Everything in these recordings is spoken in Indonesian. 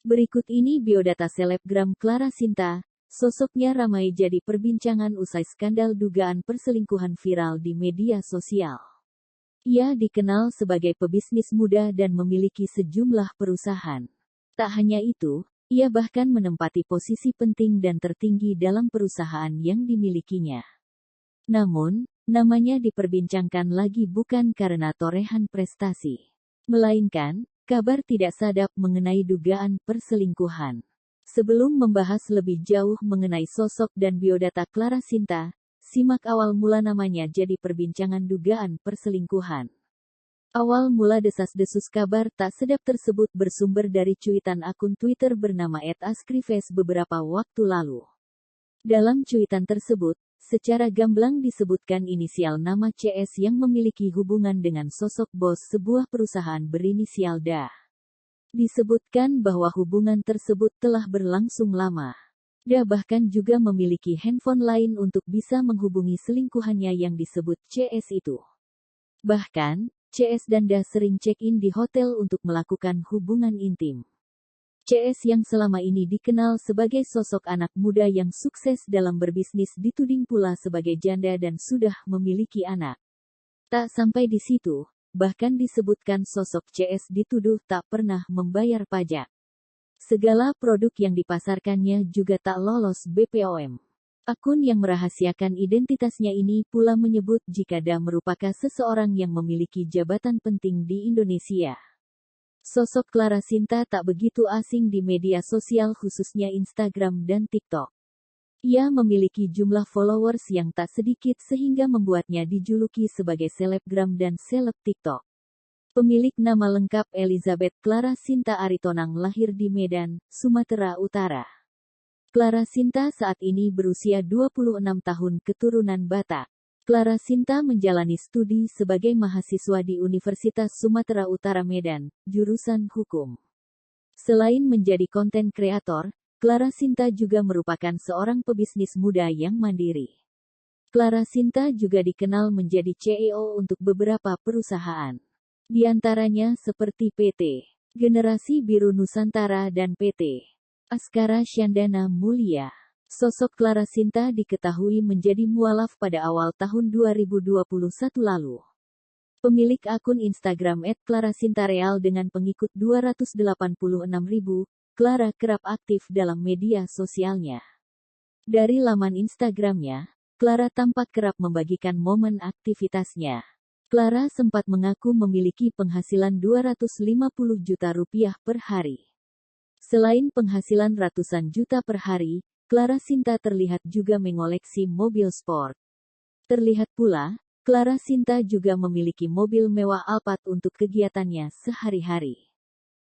Berikut ini biodata selebgram Clara Sinta. Sosoknya ramai jadi perbincangan usai skandal dugaan perselingkuhan viral di media sosial. Ia dikenal sebagai pebisnis muda dan memiliki sejumlah perusahaan. Tak hanya itu, ia bahkan menempati posisi penting dan tertinggi dalam perusahaan yang dimilikinya. Namun, namanya diperbincangkan lagi bukan karena torehan prestasi, melainkan kabar tidak sadap mengenai dugaan perselingkuhan. Sebelum membahas lebih jauh mengenai sosok dan biodata Clara Sinta, simak awal mula namanya jadi perbincangan dugaan perselingkuhan. Awal mula desas-desus kabar tak sedap tersebut bersumber dari cuitan akun Twitter bernama @askrifes beberapa waktu lalu. Dalam cuitan tersebut, secara gamblang disebutkan inisial nama CS yang memiliki hubungan dengan sosok bos sebuah perusahaan berinisial DA. Disebutkan bahwa hubungan tersebut telah berlangsung lama. DA bahkan juga memiliki handphone lain untuk bisa menghubungi selingkuhannya yang disebut CS itu. Bahkan, CS dan DA sering check-in di hotel untuk melakukan hubungan intim. CS yang selama ini dikenal sebagai sosok anak muda yang sukses dalam berbisnis dituding pula sebagai janda dan sudah memiliki anak. Tak sampai di situ, bahkan disebutkan sosok CS dituduh tak pernah membayar pajak. Segala produk yang dipasarkannya juga tak lolos BPOM. Akun yang merahasiakan identitasnya ini pula menyebut jika DA merupakan seseorang yang memiliki jabatan penting di Indonesia. Sosok Clara Sinta tak begitu asing di media sosial khususnya Instagram dan TikTok. Ia memiliki jumlah followers yang tak sedikit sehingga membuatnya dijuluki sebagai selebgram dan seleb TikTok. Pemilik nama lengkap Elizabeth Clara Sinta Aritonang lahir di Medan, Sumatera Utara. Clara Sinta saat ini berusia 26 tahun keturunan Batak. Clara Sinta menjalani studi sebagai mahasiswa di Universitas Sumatera Utara Medan, jurusan Hukum. Selain menjadi konten kreator, Clara Sinta juga merupakan seorang pebisnis muda yang mandiri. Clara Sinta juga dikenal menjadi CEO untuk beberapa perusahaan. Di antaranya seperti PT Generasi Biru Nusantara dan PT Askara Syandana Mulia. Sosok Clara Sinta diketahui menjadi mualaf pada awal tahun 2021 lalu. Pemilik akun Instagram @clarasintareal dengan pengikut 286.000, Clara kerap aktif dalam media sosialnya. Dari laman Instagramnya, Clara tampak kerap membagikan momen aktivitasnya. Clara sempat mengaku memiliki penghasilan 250 juta rupiah per hari. Selain penghasilan ratusan juta per hari, Clara Sinta terlihat juga mengoleksi mobil sport. Terlihat pula, Clara Sinta juga memiliki mobil mewah Alphard untuk kegiatannya sehari-hari.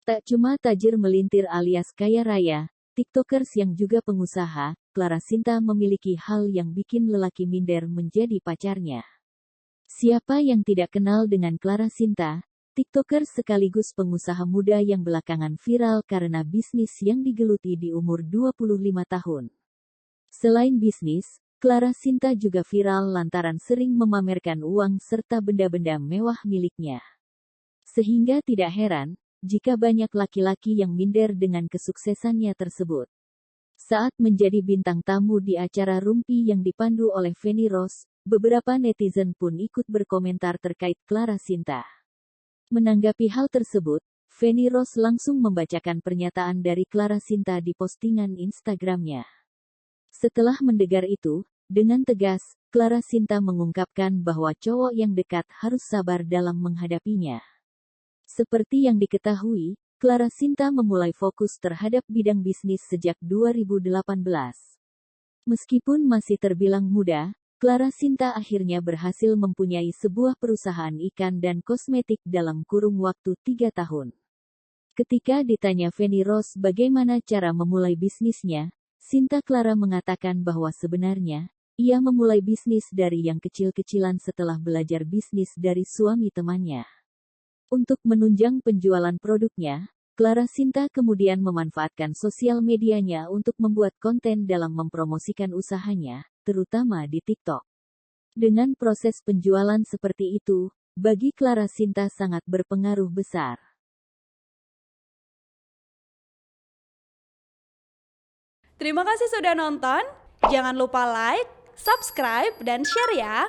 Tak cuma tajir melintir alias kaya raya, TikTokers yang juga pengusaha, Clara Sinta memiliki hal yang bikin lelaki minder menjadi pacarnya. Siapa yang tidak kenal dengan Clara Sinta? TikTokers sekaligus pengusaha muda yang belakangan viral karena bisnis yang digeluti di umur 25 tahun. Selain bisnis, Clara Sinta juga viral lantaran sering memamerkan uang serta benda-benda mewah miliknya. Sehingga tidak heran, jika banyak laki-laki yang minder dengan kesuksesannya tersebut. Saat menjadi bintang tamu di acara Rumpi yang dipandu oleh Feni Rose, beberapa netizen pun ikut berkomentar terkait Clara Sinta. Menanggapi hal tersebut, Feni Rose langsung membacakan pernyataan dari Clara Sinta di postingan Instagramnya. Setelah mendengar itu, dengan tegas, Clara Sinta mengungkapkan bahwa cowok yang dekat harus sabar dalam menghadapinya. Seperti yang diketahui, Clara Sinta memulai fokus terhadap bidang bisnis sejak 2018. Meskipun masih terbilang muda, Clara Sinta akhirnya berhasil mempunyai sebuah perusahaan ikan dan kosmetik dalam kurung waktu 3 tahun. Ketika ditanya Feni Rose bagaimana cara memulai bisnisnya, Sinta Clara mengatakan bahwa sebenarnya, ia memulai bisnis dari yang kecil-kecilan setelah belajar bisnis dari suami temannya. Untuk menunjang penjualan produknya, Clara Sinta kemudian memanfaatkan sosial medianya untuk membuat konten dalam mempromosikan usahanya, terutama di TikTok. Dengan proses penjualan seperti itu, bagi Clara Sinta sangat berpengaruh besar. Terima kasih sudah nonton. Jangan lupa like, subscribe, dan share ya.